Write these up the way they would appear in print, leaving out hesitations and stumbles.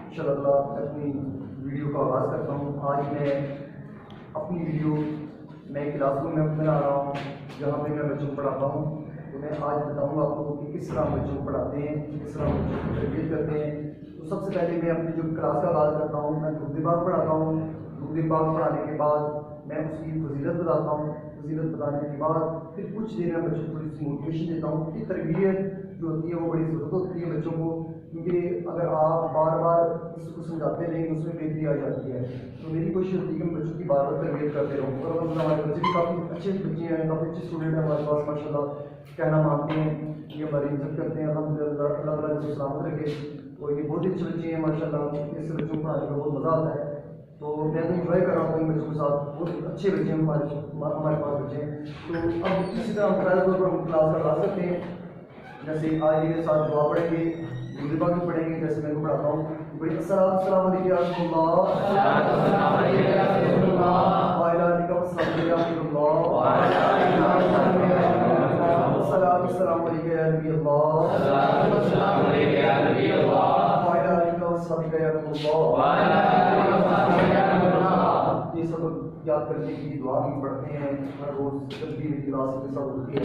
इंशाअल्लाह अपनी वीडियो का आगाज़ करता हूँ। आज मैं अपनी वीडियो मैं क्लासरूम में बना रहा हूँ जहाँ पे मैं बच्चों को पढ़ाता हूँ। तो मैं आज बताऊँगा आपको कि किस तरह बच्चों को पढ़ाते हैं, किस तरह बच्चों को तरबियत करते हैं। तो सबसे पहले मैं अपनी जो क्लास का आगाज़ करता हूँ, मैं दुरूद पाक पढ़ाता हूँ। दुरूद पाक पढ़ाने के बाद मैं उसकी फजीलत बताता हूँ। फजीलत बताने के बाद फिर कुछ देर में बच्चों को थोड़ी सी मोटिवेशन देता हूँ कि तरबियत जो होती है वो बड़ी ज़रूरत होती है बच्चों को, क्योंकि अगर आप बार बार इसको समझाते रहेंगे उसमें बेहतरी आ जाती है। तो मेरी कोशिश होती है कि मैं बच्चों की बार बार तरबियत करते रहूँ। और हमारे बच्चे भी काफ़ी अच्छे बच्चे हैं, काफ़ी अच्छे स्टूडेंट हैं हमारे पास माशाल्लाह, कहना मानते हैं, ये हमारी इज्जत करते हैं। अल्हम्दुलिल्लाह, अल्लाह ताला इनको सलामत रखे। तो ये बहुत ही अच्छे बच्चे हैं माशाल्लाह, इससे बच्चों को पढ़ाने का बहुत मज़ा आता है। तो मैं तो इंजॉय कर रहा हूँ इन बच्चों के साथ, बहुत अच्छे बच्चे हैं हमारे पास बच्चे हैं। तो अब इसी तरह हम पहले तौर पर हम क्लास का आगाज़ करते हैं। जैसे आज के साथ दुआ पढ़ेंगे, दुरूद पाक भी पढ़ेंगे जैसे मैं पढ़ाता हूँ। बड़ी अस्सलाम वालेकुम या रसूलुल्लाह व अला आलिका व सहबिही या रसूलुल्लाह व अला आलिका व सहबिही या रसूलुल्लाह। अस्सलाम वालेकुम या नबी अल्लाह व अला आलिका व सहबिही या रसूलुल्लाह। ये सब याद करने की दुआ भी पढ़ते हैं हर रोज़, तस्बीह की क्लास के साथ होती है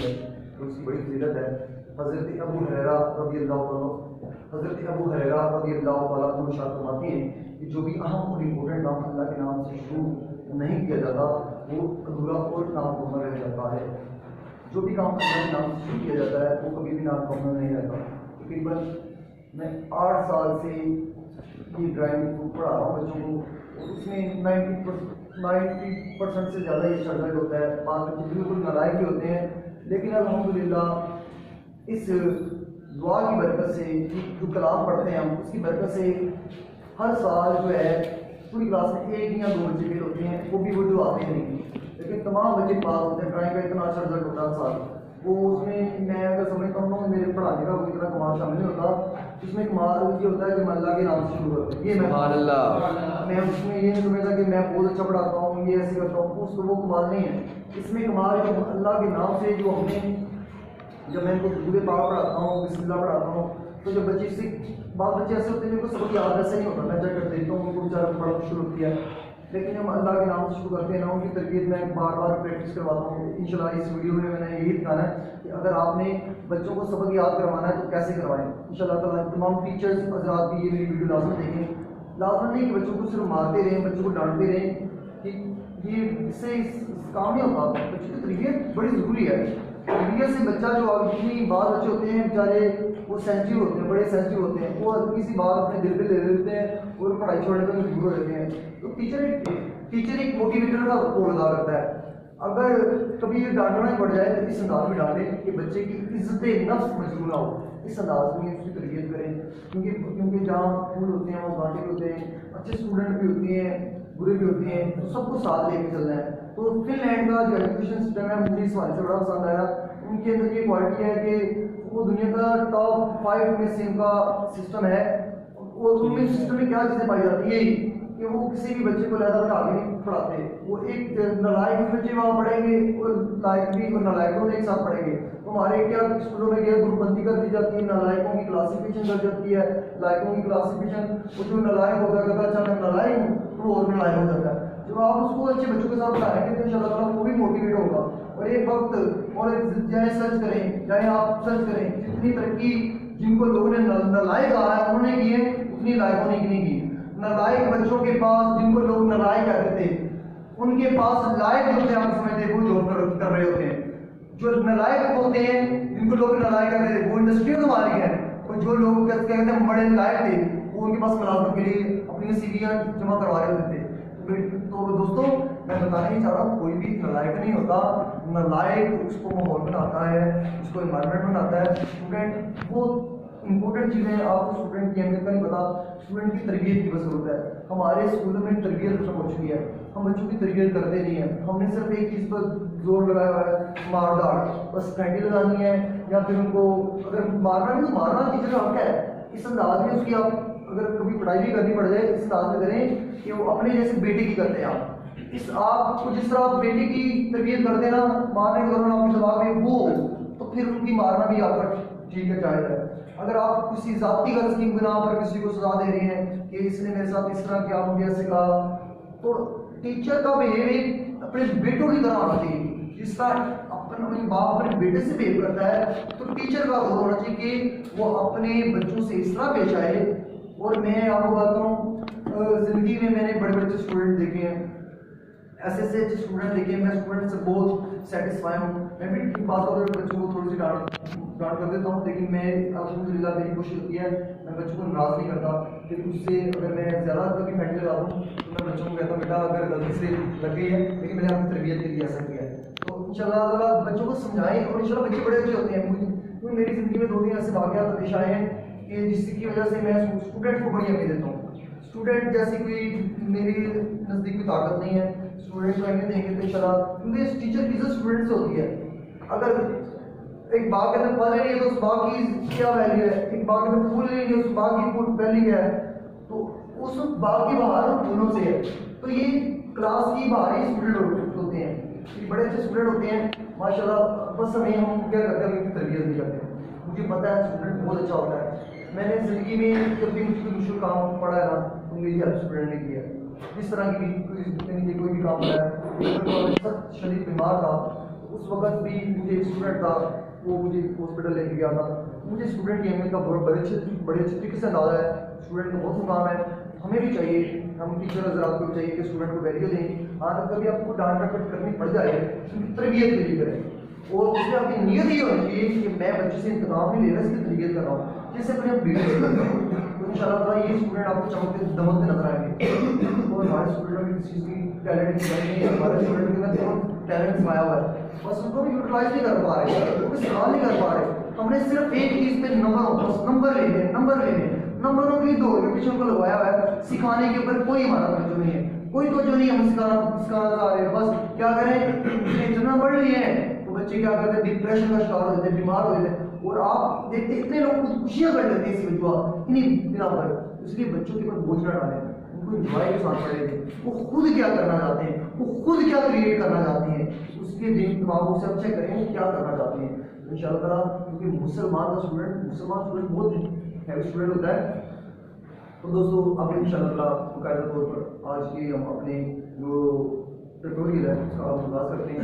तो उसकी बड़ी फजीलत है। हज़रत अबू हुरैरा रज़ियल्लाहु अन्हु इरशाद फरमाते हैं कि जो भी अहम और इम्पोर्टेंट काम अल्लाह के नाम से शुरू नहीं किया जाता वो अधूरा और नामुकम्मल रह जाता है। जो भी काम अल्लाह के नाम से शुरू किया जाता है वो कभी भी नामुकम्मल नहीं रहता। तकरीबन मैं 8 साल से ये ड्राइंग को पढ़ा रहा हूँ बच्चों को, उसमें 90% से ज़्यादा ये स्ट्रगल होता है। बाद बच्चे बिल्कुल नालायक भी होते हैं, लेकिन अल्हम्दुलिल्लाह इस दुआ की बरकत से, जो कलाम पढ़ते हैं हम उसकी बरकत से हर साल जो है पूरी क्लास में 1 या 2 बच्चे फेल होते हैं, वो भी वो जो आते हैं नहीं, लेकिन तमाम बच्चे पास होते हैं। ड्राइंग का इतना अच्छा रिजल्ट होता है साल, वो उसमें मैं अगर समझता हूँ मेरे पढ़ाने का कोई इतना कमाल शामिल नहीं होता। उसमें कमाल ये होता है कि मैं अल्लाह के नाम से शुरू करता हूँ। ये मैं उसमें ये नहीं समझता कि मैं बहुत अच्छा पढ़ाता हूँ, ये ऐसे करता हूँ, उसको वो कमाल नहीं है। इसमें कमाल है अल्लाह के नाम से जो हमने, जब मैं इनको दुरूद पाक पढ़ाता हूँ, बिस्मिल्लाह पढ़ाता हूँ, तो जब बच्चे से बाद बच्चे ऐसे होते हैं जिनको सबक याद ऐसे नहीं होता, मैं चेक कर देता हूँ उनको बेचारा पढ़ना शुरू किया, लेकिन हम अल्लाह के नाम से शुरू करते हैं ना, उनकी तरबियत में बार बार प्रैक्टिस करवाता हूँ। इंशाल्लाह इस वीडियो में मैंने यही दिखाना है कि अगर आपने बच्चों को सबक याद करवाना है तो कैसे करवाएं। इंशाल्लाह ताला तमाम टीचर्स हज़रात भी ये मेरी वीडियो लाजमन देखें। लाजमन नहीं कि बच्चों को सिर्फ मारते रहें, बच्चों को डांटते रहें, कि ये इससे काम नहीं होता। बच्चों की तरबियत बड़ी ज़रूरी है। तरबियत से बच्चा जो जितनी बात बच्चे होते हैं बेचारे वो सेंसिटिव होते हैं, बड़े सेंसिटिव होते हैं, वो हल्की सी बात अपने दिल पे ले लेते हैं और पढ़ाई छोड़ने पर मजबूर हो जाते हैं। तो टीचर एक मोटिवेटर का रोल अदा करता है। अगर कभी ये डांटना ही पड़ जाए तो इस अंदाज में डांटे कि बच्चे की इज्जत नफ्स मजबूर ना हो, इस अंदाज में उसकी तरबियत करें। क्योंकि जहाँ फूल होते हैं वो कांटे भी होते हैं, अच्छे स्टूडेंट भी होते हैं, बुरे भी होते हैं, तो सबको साथ लेके चलना है। तो फिनलैंड का जो एजुकेशन सिस्टम है मुझे इस वाले से बड़ा पसंद आया। उनके अंदर ये क्वालिटी है कि वो दुनिया का टॉप 5 में से उनका सिस्टम है। वो उनमें सिस्टम में क्या चीज़ें पाई जाती है कि वो किसी भी बच्चे को ज़्यादा बिठा के नहीं पढ़ाते। वो एक नालायक बच्चे वहाँ पढ़ेंगे और लायक भी और नालायकों एक साथ पढ़ेंगे। तो हमारे क्या स्कूलों में क्या ग्रुपबंदी कर दी जाती है, नालायकों की क्लासिफिकेशन कर जाती है, लायकों की क्लासिफिकेशन। वो जो नालायक होता है कहता अच्छा मैं नालायक हूँ तो वो और नालायक हो जाता है। जब आप उसको अच्छे बच्चों के साथ पढ़ाएंगे तो इंशाल्लाह ताला वो भी मोटिवेट होगा। और एक वक्त और चाहे सर्च करें, चाहे आप सर्च करें, जितनी तरक्की जिनको लोगों ने नालायक कहा है उन्होंने की है, उतनी लायकों ने नहीं की। नालायक बच्चों के पास जिनको लोग नालायक कहते थे, उनके पास लायक जो थे आप समझते वो जॉब कर रहे होते हैं। जो नालायक होते हैं जिनको लोग नालायक कहते थे वो इंडस्ट्री में मालिक है, और जो लोग कहते हैं बड़े लायक थे वो उनके पास मुलाजमत के लिए अपनी सीवियां जमा करवा रहे होते थे। तो दोस्तों मैं बताना ही चाह रहा हूँ कोई भी नालायक नहीं होता। नालायक उसको माहौल बनाता है, उसको एनवायरनमेंट बनाता है। स्टूडेंट वो इंपॉर्टेंट चीज़ें आपको स्टूडेंट की अहमियत का नहीं पता, स्टूडेंट की तरबियत की बस जरूरत है। हमारे स्कूलों में तरबियत खत्म हो चुकी है, हम बच्चों की तरबियत करते नहीं हैं। हमने सिर्फ एक चीज़ पर जोर लगाया हुआ है, मार डांट, बस कैंडी लगानी है, या फिर उनको अगर मारना नहीं तो मारना टीचर का हक है। इस अंदाज में उसकी आप अगर कभी पढ़ाई भी करनी पड़ जाए इस अंदाज में करें कि वो अपने जैसे बेटे की करते हैं आप। इस आपको जिस तरह आप बेटे की तरबियत करते हैं ना, मारने के दौरान आपके दिमाग में वो, तो फिर उनकी मारना भी आपका ठीक है, जायज़ है। अगर आप किसी जाती गलत की बिना पर किसी को सजा दे रही हैं कि इसने मेरे साथ इस तरह किया, मुझे ऐसे कहा, तो टीचर का बिहेवियर अपने बेटों की तरह होना चाहिए। जिस तरह अपने बाप अपने बेटे से बिहेव करता है, तो टीचर का रोल होना चाहिए कि वो अपने बच्चों से इस तरह पेश आए। और मैं आपको बताता हूँ, जिंदगी में मैंने बड़े बड़े स्टूडेंट देखे हैं, ऐसे स्टूडेंट देखे, मैं स्टूडेंट से बहुत सेटिस्फाई हूँ। मैं भी बात करूँ बच्चों को थोड़ी सी डांट कर देता हूँ, लेकिन मैं अल्हम्दुलिल्लाह मेरी कोशिश होती है मैं बच्चों को नाराज़ नहीं करता। लेकिन उससे अगर मैं ज़्यादा कभी फैंट लगाता हूँ तो मैं बच्चों को कहता हूँ बेटा अगर गलती से लग गई है, लेकिन मैंने अपनी तरबियत के लिए ऐसा किया है। तो इंशाल्लाह ताला बच्चों को समझाएं, और इंशाल्लाह बच्चे बड़े अच्छे होते हैं। क्योंकि मेरी ज़िंदगी में 2-3 ऐसे वाक़यात पेश आए हैं कि जिसकी वजह से मैं स्टूडेंट को बड़ी अहमियत देता हूँ। स्टूडेंट जैसी कोई मेरी नज़दीक कोई ताकत नहीं है, स्टूडेंट को अहमियत देंगे तो इंशाल्लाह, क्योंकि टीचर की इज्जत स्टूडेंट से होती है। अगर एक बाग के अंदर फल नहीं है तो उस बाग की क्या वैल्यू है, एक बाग के अंदर फूल नहीं है उस बाग की वैल्यू क्या है, तो उस बाग की बहार उन फूलों से है। तो ये क्लास की बाहर ही स्टूडेंट होते हैं, ये बड़े अच्छे स्टूडेंट होते हैं माशाल्लाह। बस हमें हम क्या करते हैं, उनकी तरबियत नहीं करते हैं। मुझे पता है स्टूडेंट बहुत अच्छा होता है। मैंने ज़िंदगी में जब भी मुझे मुश्किल काम पड़ा है ना, तो मेरी हेल्प स्टूडेंट ने किया है। जिस तरह की कोई भी काम पड़ा है, शरीर बीमार था, उस वक्त भी मुझे एक स्टूडेंट था, वो मुझे हॉस्पिटल लेके गया था। मुझे स्टूडेंट की अहमियत का बड़े अच्छे तरीके से अंदाजा है। स्टूडेंट का बहुत मुकाम है, हमें भी चाहिए, हम टीचर हज़रात को भी चाहिए कि स्टूडेंट को वैल्यू दें। हाँ, कभी आपको डांट डपट करनी पड़ जाए, तरबियत के लिए करें, और उसमें आपकी नीयत ये होनी चाहिए कि मैं बच्चे से इंतकाम नहीं ले रहा, इसकी तरबियत कर रहा हूँ, जैसे अपने आप बेटे से करता हूँ। तो इंशाल्लाह ये स्टूडेंट आपको चमकते दमकते नजर आएंगे। और हमारे स्टूडेंट में किसी चीज़ की टैलेंट की कमी नहीं है, हमारे स्टूडेंट के अंदर बहुत टैलेंट पाया हुआ है, बस उनको भी यूटिलाइज नहीं कर पा रहे, उनको इस्तेमाल नहीं कर पा रहे। हमने सिर्फ एक चीज़ पे नंबर लेने नंबरों की ट्यूशन को लगवाया हुआ है, सिखाने के ऊपर कोई हमारा तवज्जो नहीं है, कोई तवज्जो नहीं है। हम सिखाना चाह रहे हैं, बस क्या करें, इतना बढ़ रही है तो बच्चे क्या करते हैं, डिप्रेशन का शिकार हो जाते हैं, बीमार हो जाते हैं। और आप देखते इतने लोग खुशियाँ कर लेते हैं इस इन्हीं बिना पर, इसलिए बच्चों के ऊपर बोझ न डालें, उनको इंजॉय के साथ पढ़ेंगे। वो खुद क्या करना चाहते हैं, वो खुद क्या क्रिएट करना चाहते हैं, उसके दिमागों से आप चेक करें वो क्या करना चाहते हैं। इंशाअल्लाह ताला, क्योंकि मुसलमान स्टूडेंट बहुत हैवी स्टूडेंट होता है। तो दोस्तों अब इंशाअल्लाह बाकायदा तौर पर आज की हम अपने जो ट्यूटोरियल है उसका आगाज़ करते हैं।